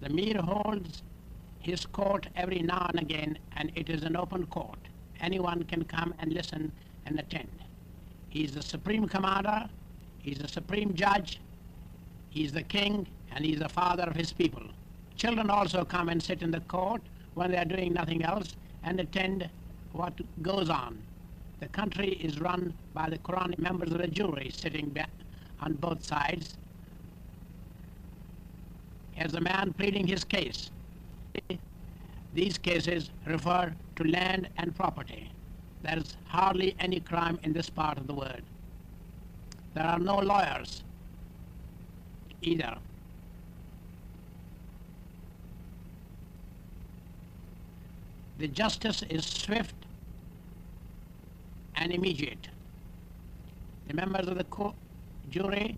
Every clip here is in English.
The Mir holds his court every now and again, and it is an open court. Anyone can come and listen and attend. He is the supreme commander, he is the supreme judge, he is the king, and he is the father of his people. Children also come and sit in the court when they are doing nothing else and attend what goes on. The country is run by the Quranic members of the jury sitting on both sides as the man pleading his case. These cases refer to land and property. There is hardly any crime in this part of the world. There are no lawyers either. The justice is swift and immediate. The members of the jury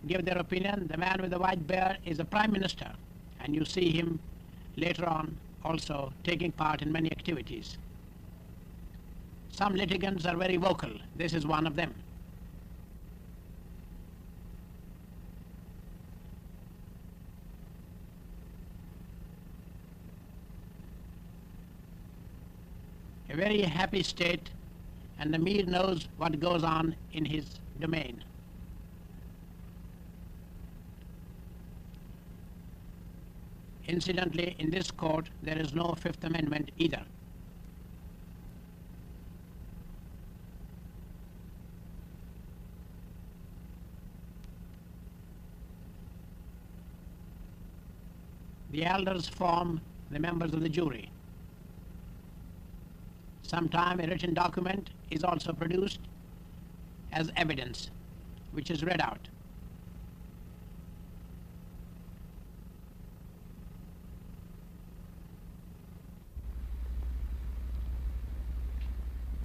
give their opinion. The man with the white beard is the Prime Minister, and you see him later on also taking part in many activities. Some litigants are very vocal. This is one of them. A very happy state, and the Mir knows what goes on in his domain. Incidentally, in this court, there is no Fifth Amendment either. The elders form the members of the jury. Sometime a written document is also produced as evidence, which is read out.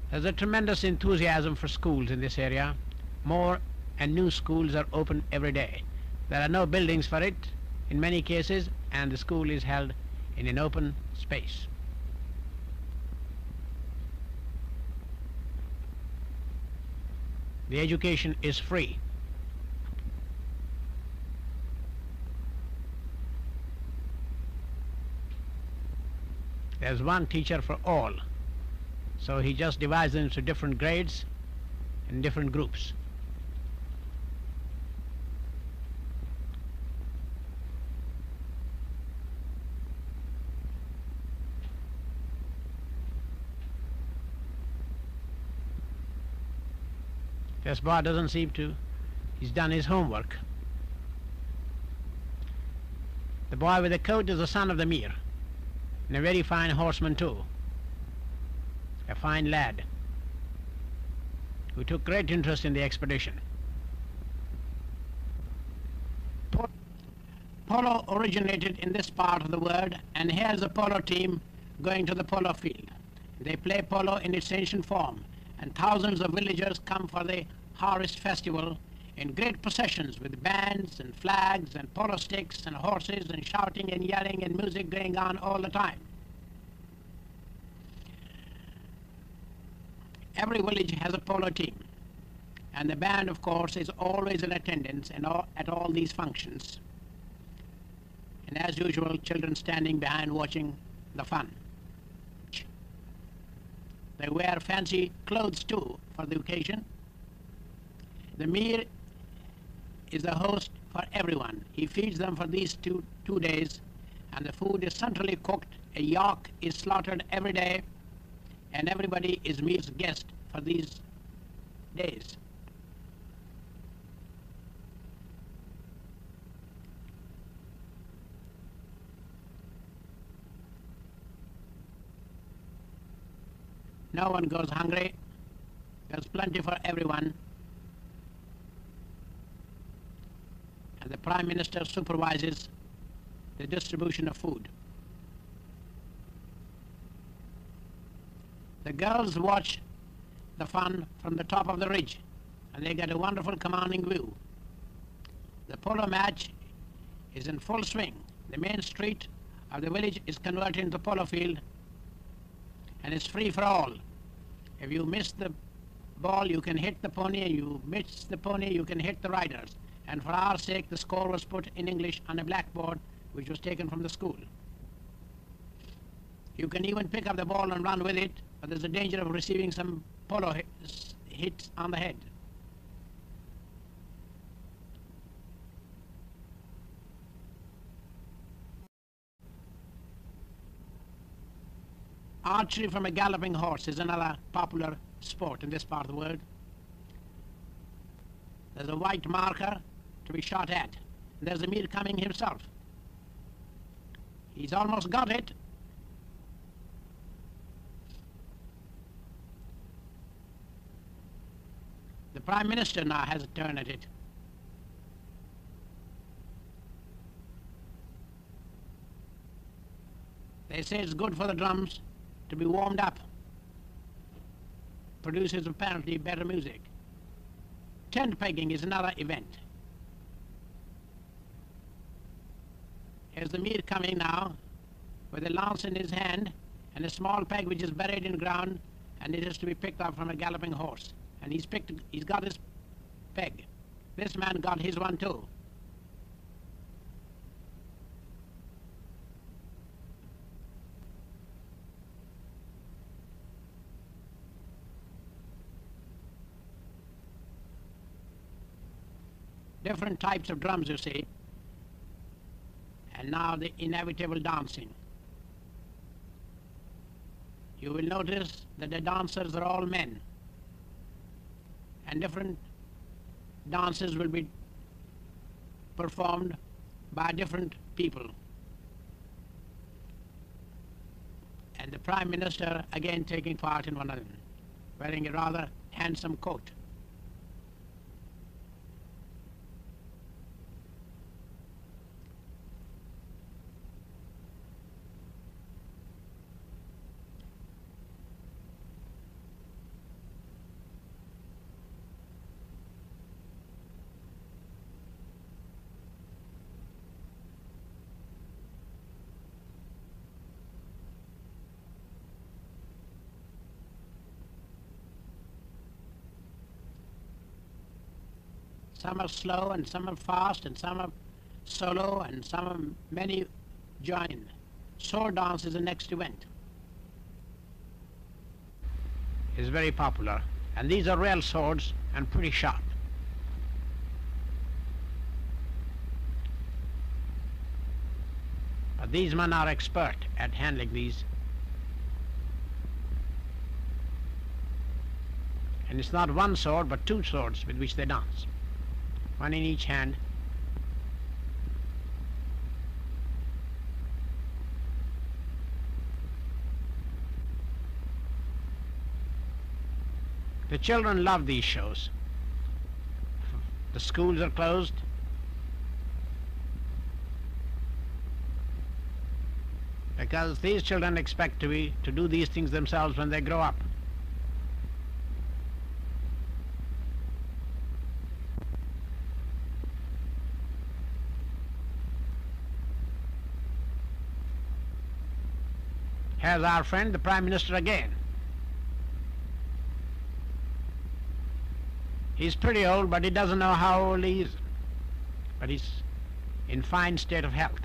There's a tremendous enthusiasm for schools in this area. More and new schools are opened every day. There are no buildings for it in many cases, and the school is held in an open space. The education is free. There's one teacher for all, so he just divides them into different grades and different groups. This boy doesn't seem to, he's done his homework. The boy with the coat is the son of the Mir, and a very fine horseman too. A fine lad who took great interest in the expedition. Polo originated in this part of the world, and here's a polo team going to the polo field. They play polo in its ancient form, and thousands of villagers come for the harvest festival in great processions with bands and flags and polo sticks and horses and shouting and yelling and music going on all the time. Every village has a polo team, and the band, of course, is always in attendance at all these functions. And as usual, children standing behind watching the fun. They wear fancy clothes too for the occasion. The Mir is the host for everyone. He feeds them for these two days, and the food is centrally cooked. A yak is slaughtered every day, and everybody is Mir's guest for these days. No one goes hungry. There's plenty for everyone. And the Prime Minister supervises the distribution of food. The girls watch the fun from the top of the ridge, and they get a wonderful commanding view. The polo match is in full swing. The main street of the village is converted into a polo field, and it's free for all. If you miss the ball, you can hit the pony, and you miss the pony, you can hit the riders. And for our sake, the score was put in English on a blackboard which was taken from the school. You can even pick up the ball and run with it, but there's a danger of receiving some polo hits on the head. Archery from a galloping horse is another popular sport in this part of the world. There's a white marker to be shot at. There's Amir coming himself. He's almost got it. The Prime Minister now has a turn at it. They say it's good for the drums to be warmed up. Produces apparently better music. Tent pegging is another event. Here's the Mir coming now with a lance in his hand and a small peg which is buried in ground, and it is to be picked up from a galloping horse. And he's got his peg. This man got his one too. Different types of drums, you see. And now the inevitable dancing. You will notice that the dancers are all men. And different dances will be performed by different people. And the Prime Minister again taking part in one of them, wearing a rather handsome coat. Some are slow and some are fast and some are solo and some are many join. Sword dance is the next event. It's very popular, and these are real swords and pretty sharp. But these men are expert at handling these. And it's not one sword but two swords with which they dance. One in each hand. The children love these shows. The schools are closed. Because these children expect to do these things themselves when they grow up. Here's our friend, the Prime Minister again. He's pretty old, but he doesn't know how old he is. But he's in fine state of health.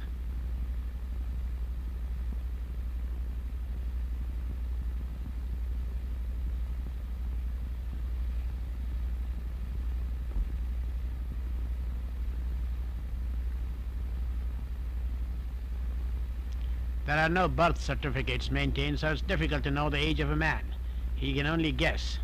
There are no birth certificates maintained, so it's difficult to know the age of a man. He can only guess.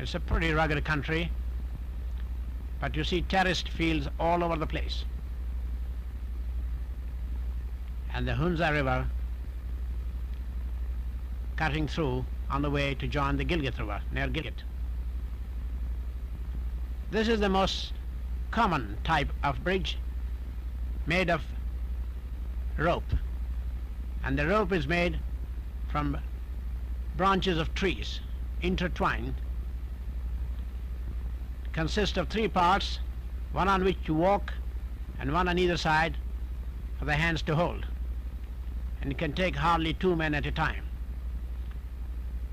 It's a pretty rugged country, but you see terraced fields all over the place. And the Hunza River cutting through on the way to join the Gilgit River near Gilgit. This is the most common type of bridge, made of rope, and the rope is made from branches of trees intertwined. It consists of three parts, one on which you walk and one on either side for the hands to hold, and it can take hardly 2 men at a time.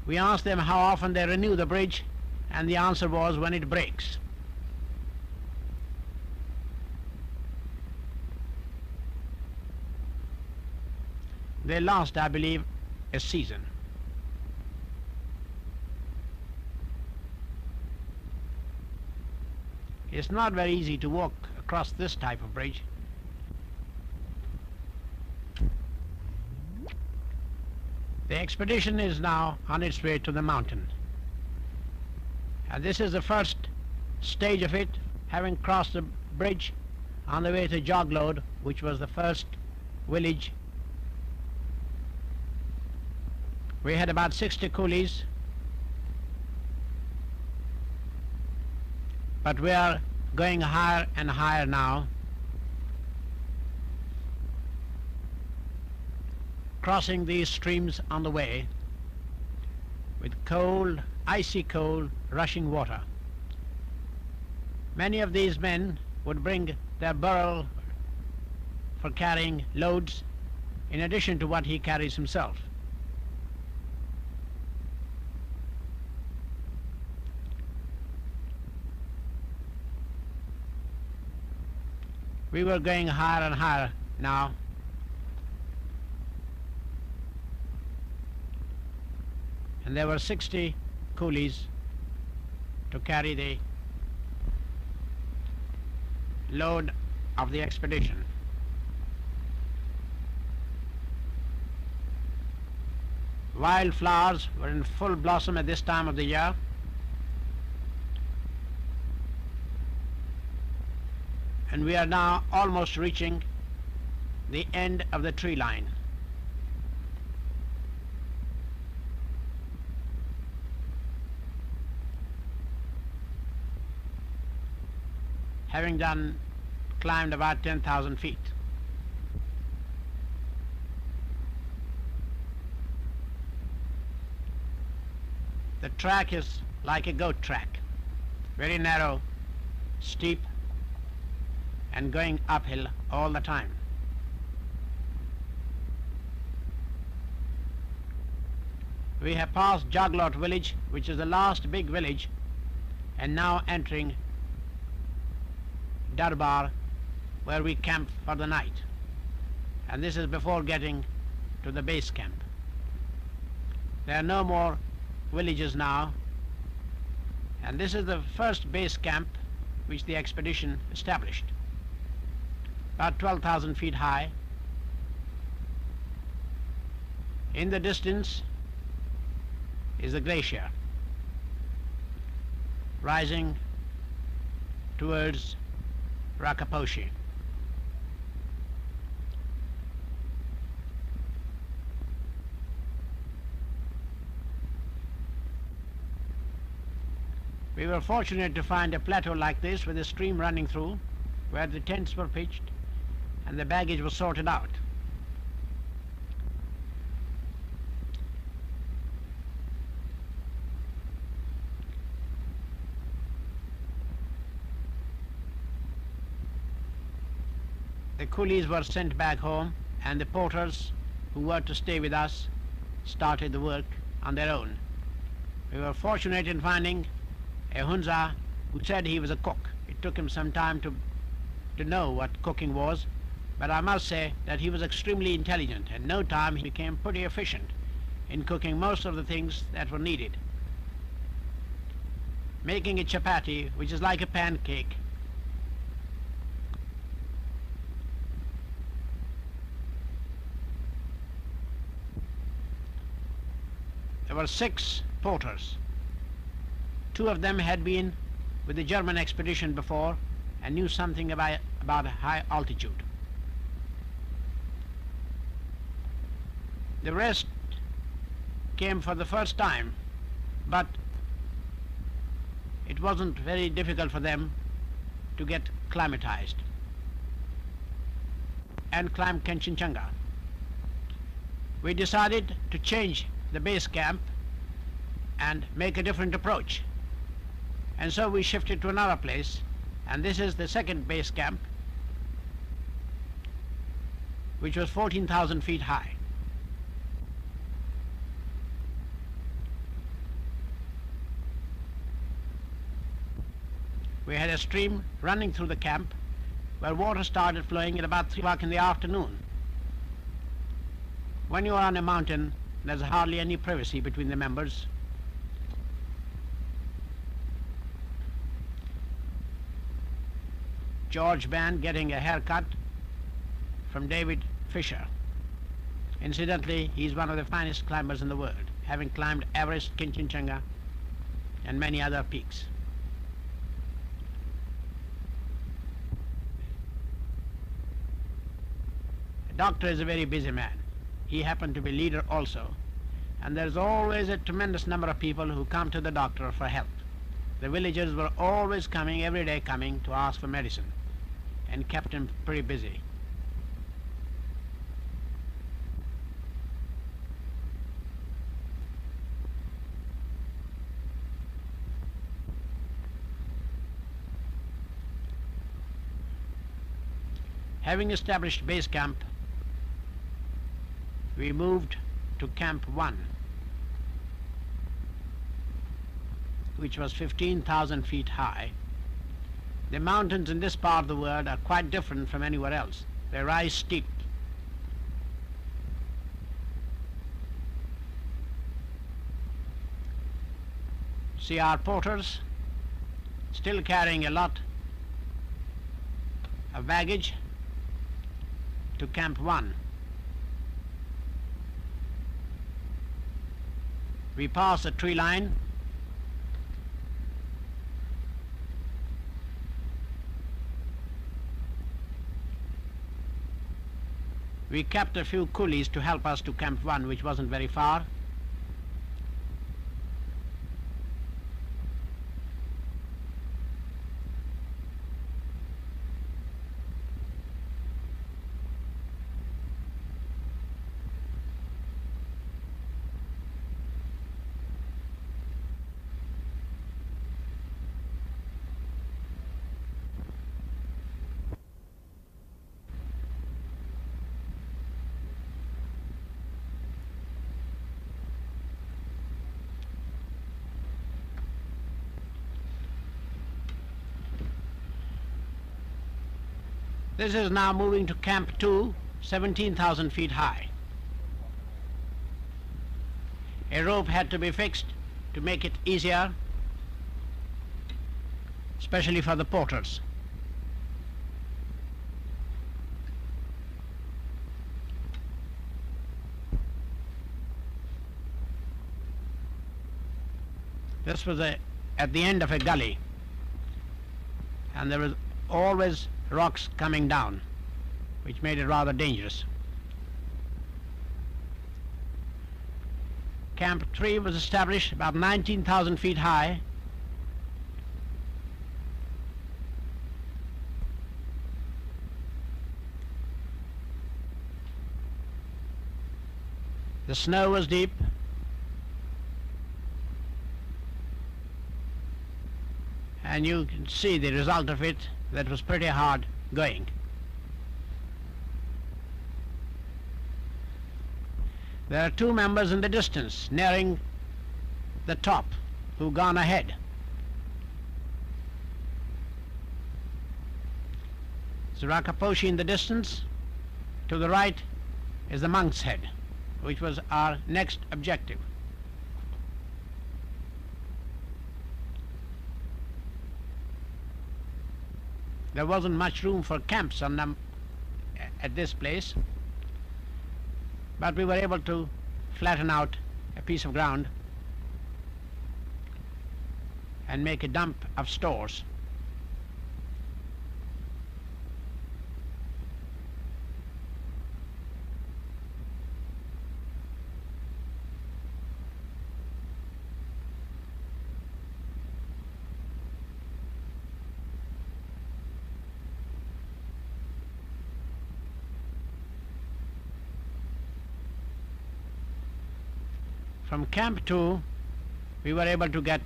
We asked them how often they renew the bridge, and the answer was when it breaks. They last, I believe, a season. It's not very easy to walk across this type of bridge. The expedition is now on its way to the mountain. And this is the first stage of it, having crossed the bridge on the way to Joglode, which was the first village. We had about 60 coolies, but we are going higher and higher now, crossing these streams on the way with cold, icy cold, rushing water. Many of these men would bring their burro for carrying loads in addition to what he carries himself. We were going higher and higher now. And there were 60 coolies to carry the load of the expedition. Wildflowers were in full blossom at this time of the year. And we are now almost reaching the end of the tree line. Having climbed about 10,000 feet. The track is like a goat track, very narrow, steep, and going uphill all the time. We have passed Joglot village, which is the last big village, and now entering Darbar, where we camp for the night. And this is before getting to the base camp. There are no more villages now, and this is the first base camp which the expedition established, about 12,000 feet high. In the distance is the glacier, rising towards Rakaposhi. We were fortunate to find a plateau like this with a stream running through, where the tents were pitched and the baggage was sorted out. The coolies were sent back home, and the porters who were to stay with us started the work on their own. We were fortunate in finding a Hunza who said he was a cook. It took him some time to know what cooking was, but I must say that he was extremely intelligent. In no time he became pretty efficient in cooking most of the things that were needed. Making a chapati, which is like a pancake, there were 6 porters. 2 of them had been with the German expedition before and knew something about high altitude. The rest came for the first time, but it wasn't very difficult for them to get climatized and climb Kanchenjunga. We decided to change the base camp and make a different approach. And so we shifted to another place, and this is the second base camp, which was 14,000 feet high. We had a stream running through the camp where water started flowing at about 3 o'clock in the afternoon. When you are on a mountain, there's hardly any privacy between the members. George Band getting a haircut from David Fisher. Incidentally, he's one of the finest climbers in the world, having climbed Everest, Kanchenjunga, and many other peaks. The doctor is a very busy man. He happened to be leader also, and there's always a tremendous number of people who come to the doctor for help. The villagers were always coming, every day coming to ask for medicine, and kept him pretty busy. Having established base camp, we moved to Camp 1, which was 15,000 feet high. The mountains in this part of the world are quite different from anywhere else. They rise steep. See our porters still carrying a lot of baggage to Camp 1. We pass a tree line we kept a few coolies to help us to Camp 1, which wasn't very far. This is now moving to Camp 2, 17,000 feet high. A rope had to be fixed to make it easier, especially for the porters. This was at the end of a gully, and there was always rocks coming down, which made it rather dangerous. Camp 3 was established about 19,000 feet high. The snow was deep, and you can see the result of it. That was pretty hard going. There are two members in the distance nearing the top who've gone ahead. Rakaposhi in the distance. To the right is the Monk's Head, which was our next objective. There wasn't much room for camps on them at this place, but we were able to flatten out a piece of ground and make a dump of stores. From Camp 2, we were able to get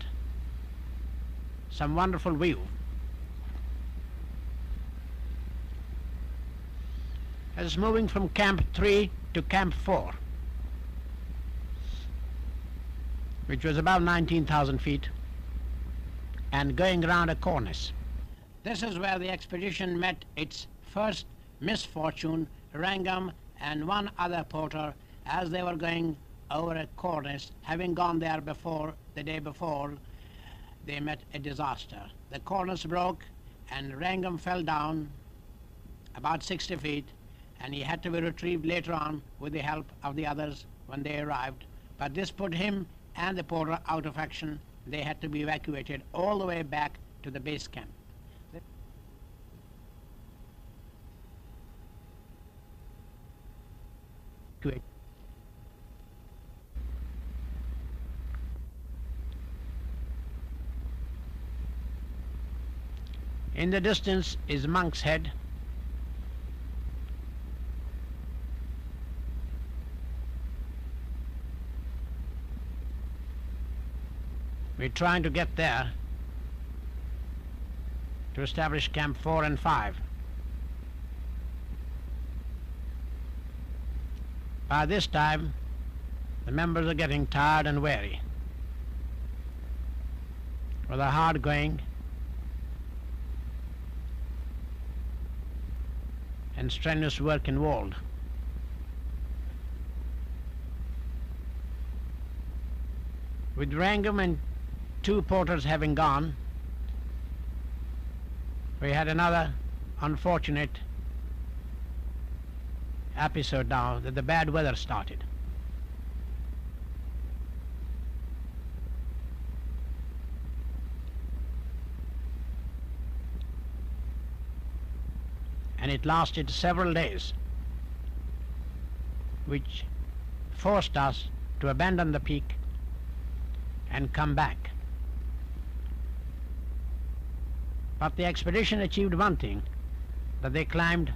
some wonderful view. As moving from Camp 3 to Camp 4, which was about 19,000 feet, and going round a cornice. This is where the expedition met its first misfortune. Wrangham and one other porter, as they were going over a cornice, having gone there before, the day before, they met a disaster. The cornice broke and Wrangham fell down about 60 feet, and he had to be retrieved later on with the help of the others when they arrived. But this put him and the porter out of action. They had to be evacuated all the way back to the base camp. In the distance is Monk's Head. We're trying to get there to establish Camp 4 and 5. By this time, the members are getting tired and weary. With a hard going and strenuous work involved. With Wrangham and 2 porters having gone, we had another unfortunate episode now that the bad weather started. And it lasted several days, which forced us to abandon the peak and come back. But the expedition achieved one thing, that they climbed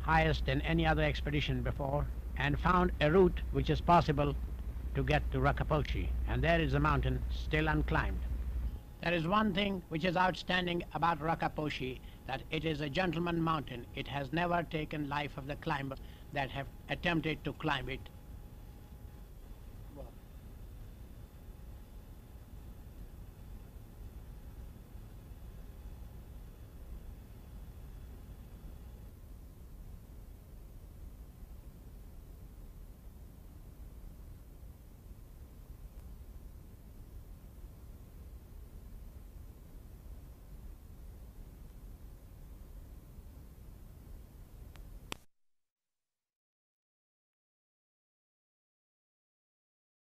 highest than any other expedition before and found a route which is possible to get to Rakaposhi, and there is a mountain still unclimbed. There is one thing which is outstanding about Rakaposhi, that it is a gentleman mountain. It has never taken life of the climber that have attempted to climb it.